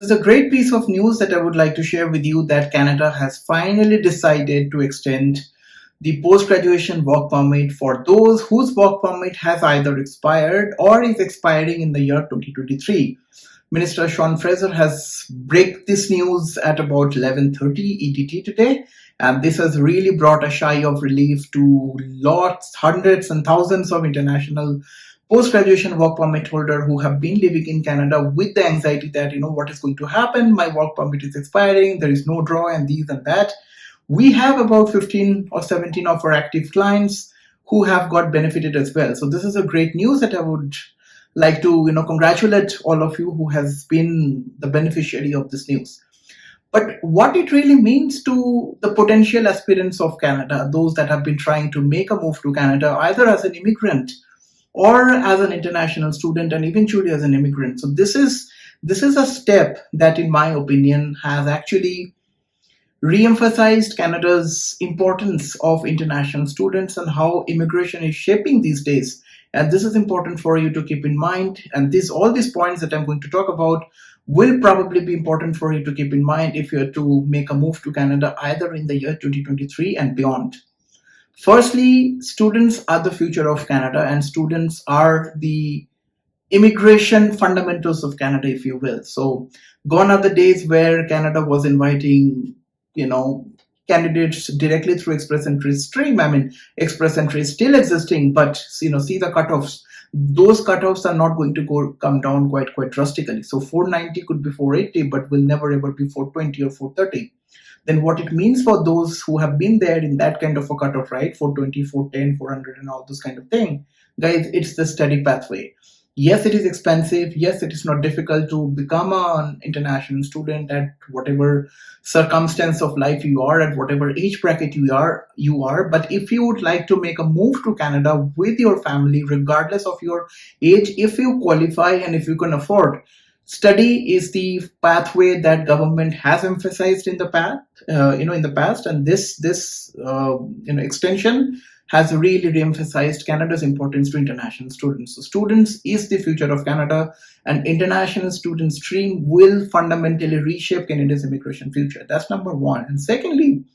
There's a great piece of news that I would like to share with you that Canada has finally decided to extend the post-graduation work permit for those whose work permit has either expired or is expiring in the year 2023. Minister Sean Fraser has break this news at about 11:30 EDT today, and this has really brought a sigh of relief to lots, hundreds, and thousands of international post-graduation work permit holder who have been living in Canada with the anxiety that what is going to happen. My work permit is expiring. There is no draw, and these and that. We have about 15 or 17 of our active clients who have got benefited as well. So this is a great news that I would like to congratulate all of you who has been the beneficiary of this news. But what it really means to the potential aspirants of Canada, those that have been trying to make a move to Canada, either as an immigrant or as an international student and eventually as an immigrant. So this is a step that, in my opinion, has actually re-emphasized Canada's importance of international students and how immigration is shaping these days. And this is important for you to keep in mind. And all these points that I'm going to talk about will probably be important for you to keep in mind if you're to make a move to Canada either in the year 2023 and beyond. Firstly, students are the future of Canada, and students are the immigration fundamentals of Canada, if you will. So gone are the days where Canada was inviting candidates directly through express entry stream. I mean, express entry is still existing, but see the cutoffs. Those cutoffs are not going to come down quite drastically. So 490 could be 480, but will never ever be 420 or 430. Then what it means for those who have been there in that kind of a cutoff, right? 420, 410, 400 and all those kind of thing. Guys, it's the steady pathway. Yes, it is expensive. Yes, it is not difficult to become an international student at whatever circumstance of life you are, at whatever age bracket you are. But if you would like to make a move to Canada with your family, regardless of your age, if you qualify and if you can afford, study is the pathway that government has emphasized in the past, and this extension has really re-emphasized Canada's importance to international students. So students is the future of Canada, and international student stream will fundamentally reshape Canada's immigration future. That's number one. And secondly,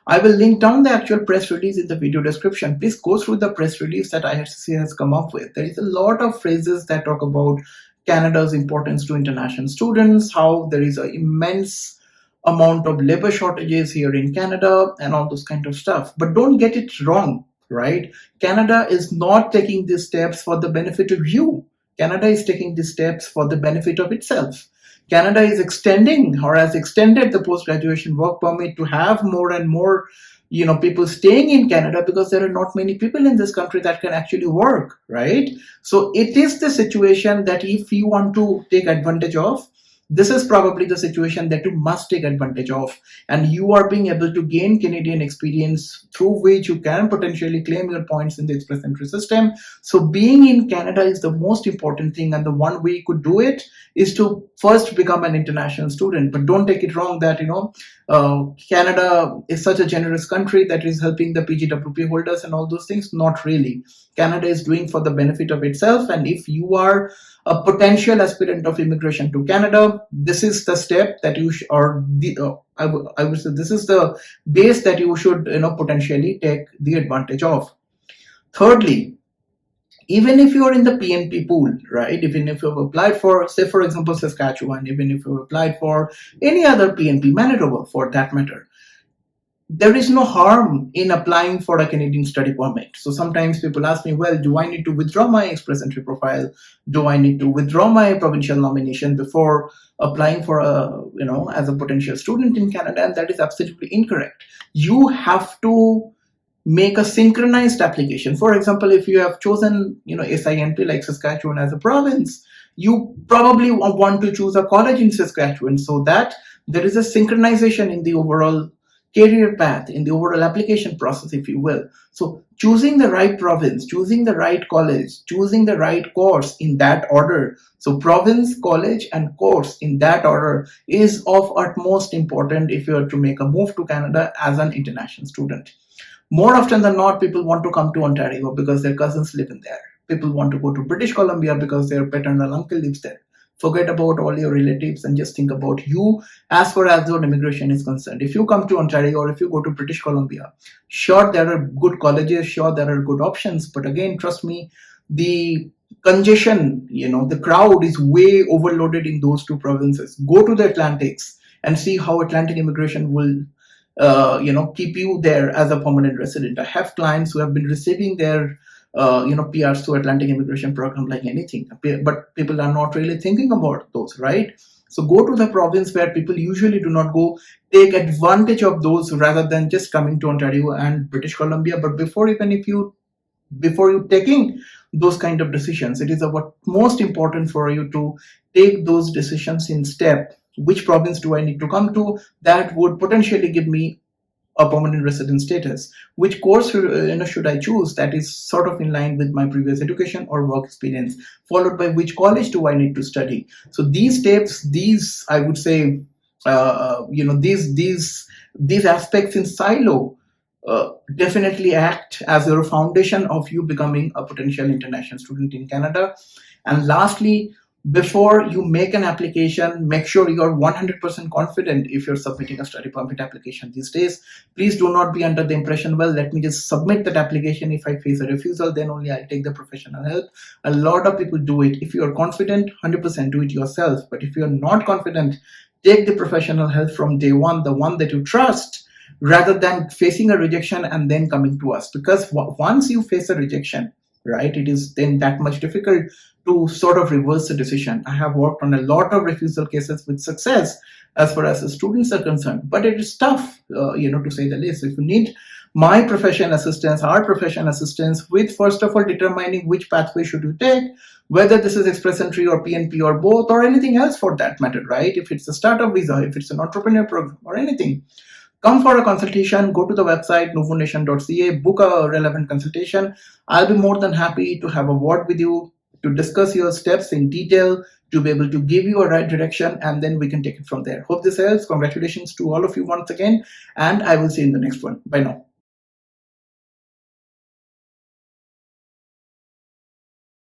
I will link down the actual press release in the video description. Please go through the press release that IRCC has come up with. There is a lot of phrases that talk about Canada's importance to international students, how there is an immense amount of labor shortages here in Canada and all those kind of stuff. But don't get it wrong, right? Canada is not taking these steps for the benefit of you. Canada is taking these steps for the benefit of itself. Canada is extending or has extended the post-graduation work permit to have more and more people staying in Canada because there are not many people in this country that can actually work, right? So it is the situation that if you want to take advantage of, this is probably the situation that you must take advantage of, and you are being able to gain Canadian experience through which you can potentially claim your points in the express entry system. So being in Canada is the most important thing, and the one way you could do it is to first become an international student. But don't take it wrong that Canada is such a generous country that is helping the PGWP holders and all those things. Not really. Canada is doing for the benefit of itself, and if you are a potential aspirant of immigration to Canada, this is the step that you I would say this is the base that you should potentially take the advantage of. Thirdly, even if you are in the PNP pool, right? Even if you have applied for, say for example, Saskatchewan, even if you have applied for any other PNP, Manitoba for that matter, there is no harm in applying for a Canadian study permit. So sometimes people ask me, well, do I need to withdraw my express entry profile? Do I need to withdraw my provincial nomination before applying for as a potential student in Canada? And that is absolutely incorrect. You have to make a synchronized application. For example, if you have chosen, SINP like Saskatchewan as a province, you probably want to choose a college in Saskatchewan so that there is a synchronization in the overall career path, in the overall application process, if you will. So choosing the right province, choosing the right college, choosing the right course in that order. So province, college, and course in that order is of utmost importance if you are to make a move to Canada as an international student. More often than not, people want to come to Ontario because their cousins live in there. People want to go to British Columbia because their paternal uncle lives there. Forget about all your relatives and just think about you as far as your immigration is concerned. If you come to Ontario or if you go to British Columbia, sure, there are good colleges, sure, there are good options, but again, trust me, the congestion, the crowd is way overloaded in those two provinces. Go to the Atlantics and see how Atlantic immigration will keep you there as a permanent resident. I have clients who have been receiving their PRs through Atlantic immigration program like anything, but people are not really thinking about those, right? So go to the province where people usually do not go, take advantage of those rather than just coming to Ontario and British Columbia. But before you taking those kind of decisions, it is about most important for you to take those decisions in step. Which province do I need to come to that would potentially give me a permanent resident status? Which course should I choose that is sort of in line with my previous education or work experience? Followed by which college do I need to study? So these steps, these I would say, these aspects in silo definitely act as your foundation of you becoming a potential international student in Canada. And lastly, before you make an application, make sure you're 100% confident if you're submitting a study permit application these days. Please do not be under the impression, well, let me just submit that application. If I face a refusal, then only I'll take the professional help. A lot of people do it. If you're confident, 100% do it yourself. But if you're not confident, take the professional help from day one, the one that you trust, rather than facing a rejection and then coming to us. Because once you face a rejection, right, it is then that much difficult to sort of reverse the decision. I have worked on a lot of refusal cases with success as far as the students are concerned, but it is tough, to say the least. If you need my professional assistance, our professional assistance with, first of all, determining which pathway should you take, whether this is express entry or PNP or both or anything else for that matter, right? If it's a startup visa, if it's an entrepreneur program or anything, come for a consultation, go to the website novonation.ca, book a relevant consultation. I'll be more than happy to have a word with you to discuss your steps in detail, to be able to give you a right direction, and then we can take it from there. Hope this helps. Congratulations to all of you once again, and I will see you in the next one. Bye now.